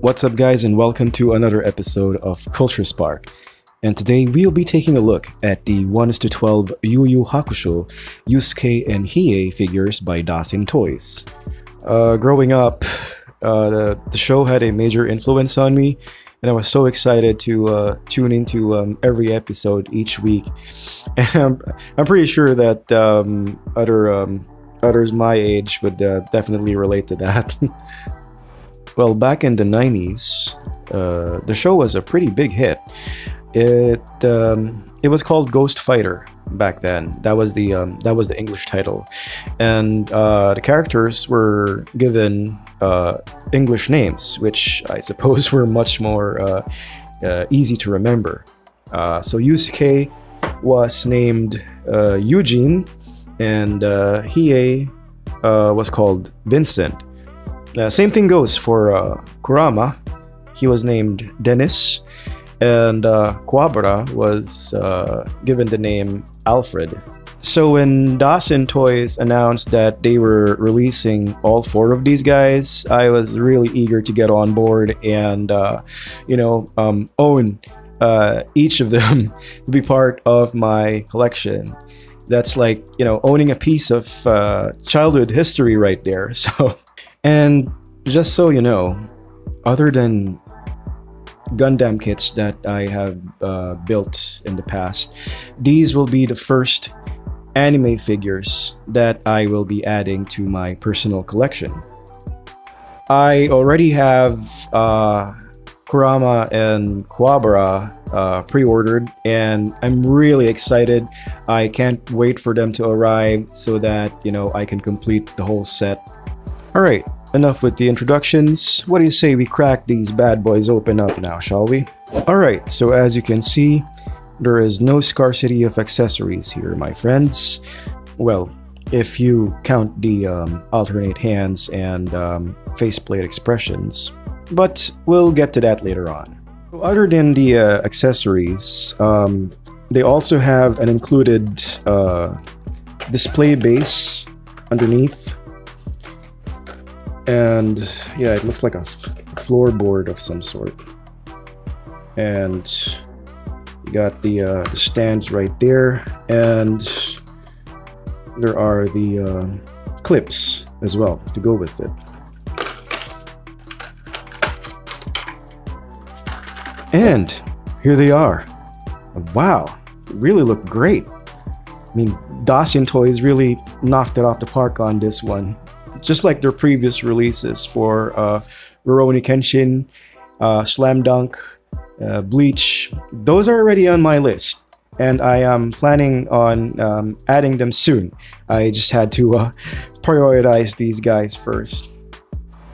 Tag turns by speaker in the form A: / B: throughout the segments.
A: What's up, guys, and welcome to another episode of KultureSpark. And today we'll be taking a look at the 1:12 YuYu Hakusho Yusuke and Hiei figures by DASIN Toys. Growing up, the show had a major influence on me, and I was so excited to tune into every episode each week. And I'm pretty sure that others my age would definitely relate to that. Well, back in the 90s, the show was a pretty big hit. It was called Ghost Fighter back then. That was the English title, and the characters were given English names, which I suppose were much more easy to remember. So Yusuke was named Eugene, and Hiei was called Vincent. Same thing goes for Kurama. He was named Dennis, and Kuwabara was given the name Alfred. So when DASIN Toys announced that they were releasing all four of these guys, I was really eager to get on board and own each of them to be part of my collection. That's like, owning a piece of childhood history right there. And just so you know, other than Gundam kits that I have built in the past, these will be the first anime figures that I will be adding to my personal collection. I already have Kurama and Kuwabara pre-ordered, and I'm really excited. I can't wait for them to arrive so that I can complete the whole set. Alright, enough with the introductions. What do you say we crack these bad boys open up now, shall we? Alright, so as you can see, there is no scarcity of accessories here, my friends. Well, if you count the alternate hands and faceplate expressions. But we'll get to that later on. Other than the accessories, they also have an included display base underneath. And yeah, it looks like a floorboard of some sort. And you got the stands right there, and there are the clips as well to go with it. And here they are. Wow, they really look great. I mean, DASIN Toys really knocked it off the park on this one. Just like their previous releases for Rurouni Kenshin, Slam Dunk, Bleach. Those are already on my list, and I am planning on adding them soon. I just had to prioritize these guys first.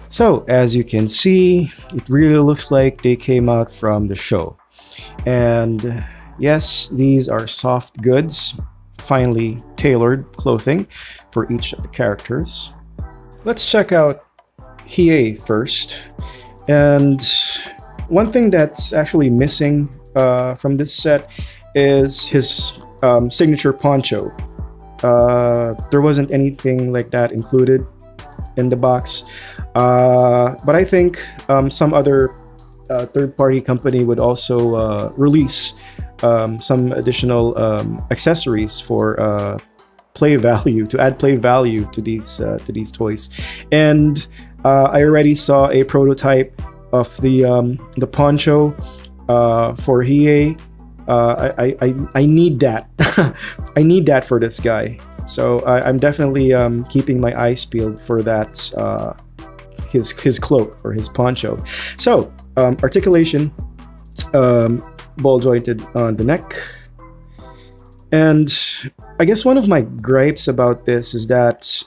A: So, as you can see, it really looks like they came out from the show. And yes, these are soft goods, finely tailored clothing for each of the characters. Let's check out Hiei first. And one thing that's actually missing from this set is his signature poncho. There wasn't anything like that included in the box. But I think some other third-party company would also release some additional accessories for play value, to add play value to these toys. And I already saw a prototype of the poncho for Hiei. I need that. I need that for this guy. So I'm definitely keeping my eyes peeled for that, his cloak or his poncho. So articulation, ball jointed on the neck. And I guess one of my gripes about this is that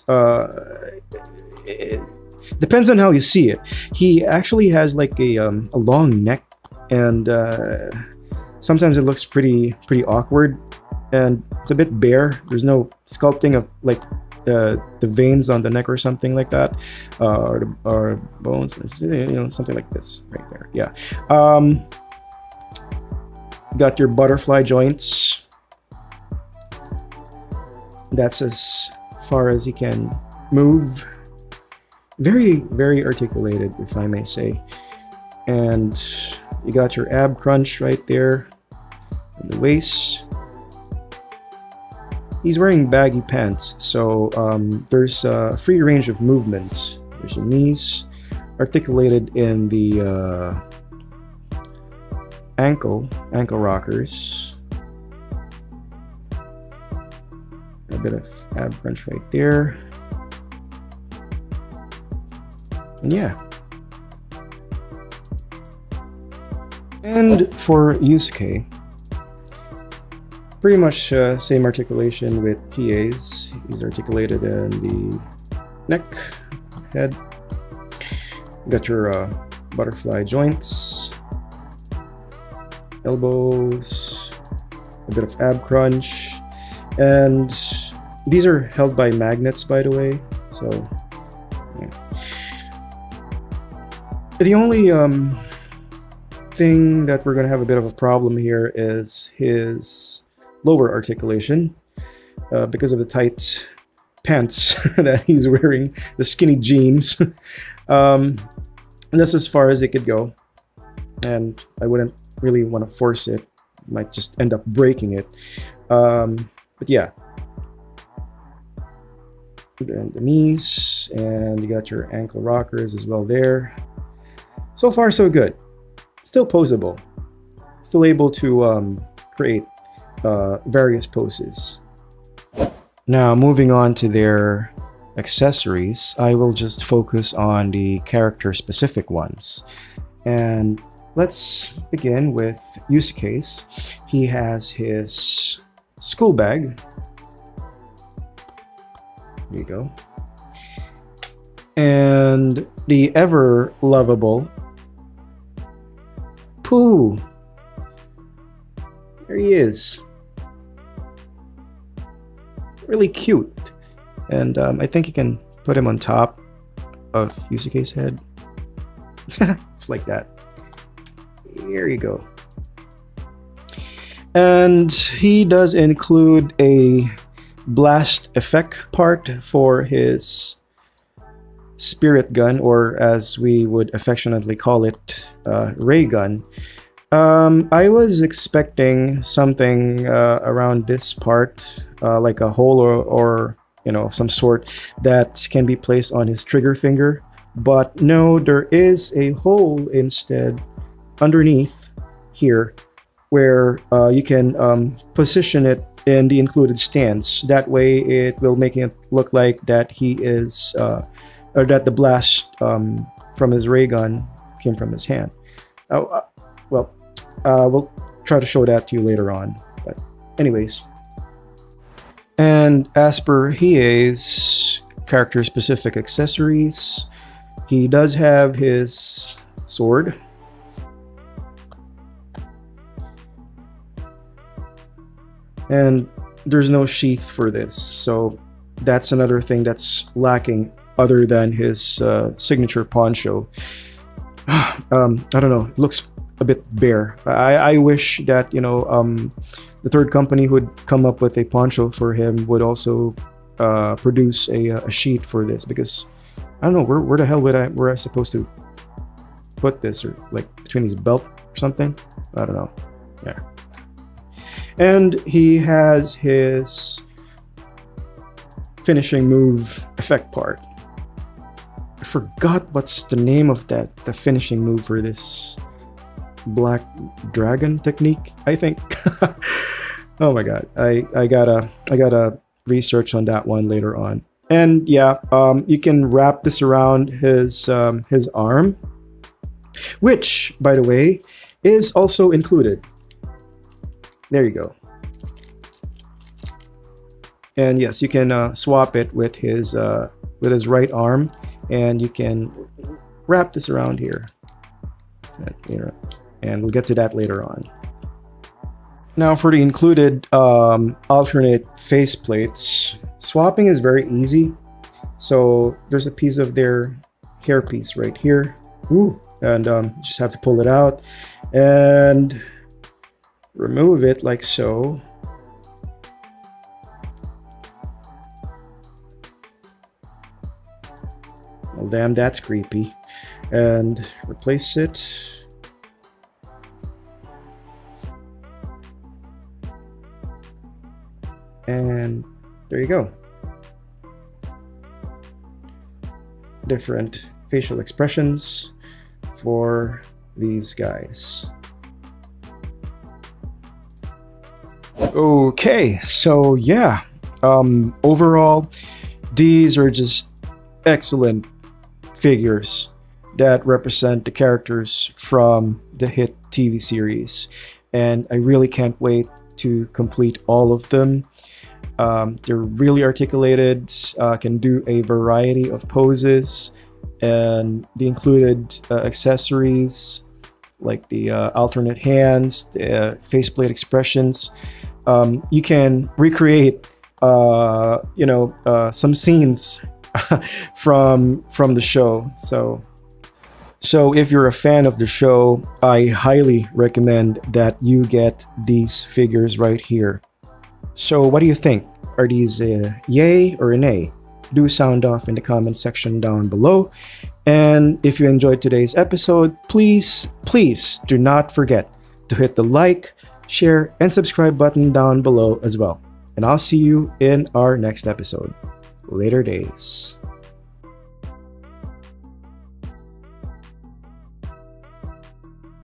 A: it depends on how you see it. He actually has like a long neck, and sometimes it looks pretty awkward, and it's a bit bare. There's no sculpting of like the veins on the neck or something like that, or bones, something like this right there. Yeah. Got your butterfly joints. That's as far as he can move. Very, very articulated, if I may say. And you got your ab crunch right there in the waist. He's wearing baggy pants, so there's a free range of movement. There's your knees articulated in the ankle rockers. A bit of ab crunch right there. And yeah. And for Yusuke, pretty much same articulation with Hiei's. He's articulated in the neck, head. You got your butterfly joints, elbows, a bit of ab crunch, and these are held by magnets, by the way. So yeah. The only thing that we're gonna have a bit of a problem here is his lower articulation because of the tight pants that he's wearing, the skinny jeans. That's as far as it could go, and I wouldn't really want to force it. Might just end up breaking it. But yeah, and the knees, and you got your ankle rockers as well there. So far so good. Still posable, still able to create various poses. Now moving on to their accessories, I will just focus on the character specific ones. And let's begin with Yusuke's. He has his school bag. There you go. And the ever lovable Pooh. There he is. Really cute. And I think you can put him on top of Yusuke's head. Just like that. Here you go. And he does include a blast effect part for his spirit gun, or as we would affectionately call it, ray gun. I was expecting something around this part, like a hole or you know, some sort that can be placed on his trigger finger, but no, there is a hole instead underneath here where you can position it in the included stance. That way it will make it look like that he is or that the blast from his ray gun came from his hand. Well, we'll try to show that to you later on. But anyways, and as per Hiei's character-specific accessories, he does have his sword. And there's no sheath for this, so that's another thing that's lacking other than his signature poncho. I don't know, it looks a bit bare. I wish that, you know, the third company who would come up with a poncho for him would also produce a sheet for this, because I don't know, where the hell were I supposed to put this, or like between his belt or something? I don't know. Yeah. And he has his finishing move effect part. I forgot what's the name of that, the finishing move for this black dragon technique, I think. Oh my god, I gotta research on that one later on. And yeah, you can wrap this around his arm, which, by the way, is also included. There you go. And yes, you can swap it with his right arm, and you can wrap this around here. And we'll get to that later on. Now for the included alternate face plates, swapping is very easy. So there's a piece of their hairpiece right here. Ooh, and just have to pull it out and remove it like so. Well, damn, that's creepy. And replace it And there you go. Different facial expressions for these guys. Okay, so yeah, overall, these are just excellent figures that represent the characters from the hit TV series, and I really can't wait to complete all of them. They're really articulated, can do a variety of poses, and the included accessories like the alternate hands, the faceplate expressions. You can recreate some scenes from the show. So if you're a fan of the show, I highly recommend that you get these figures right here. So what do you think? Are these a yay or a nay? Do sound off in the comment section down below. And if you enjoyed today's episode, please do not forget to hit the like, share, and subscribe button down below as well. And I'll see you in our next episode. Later days.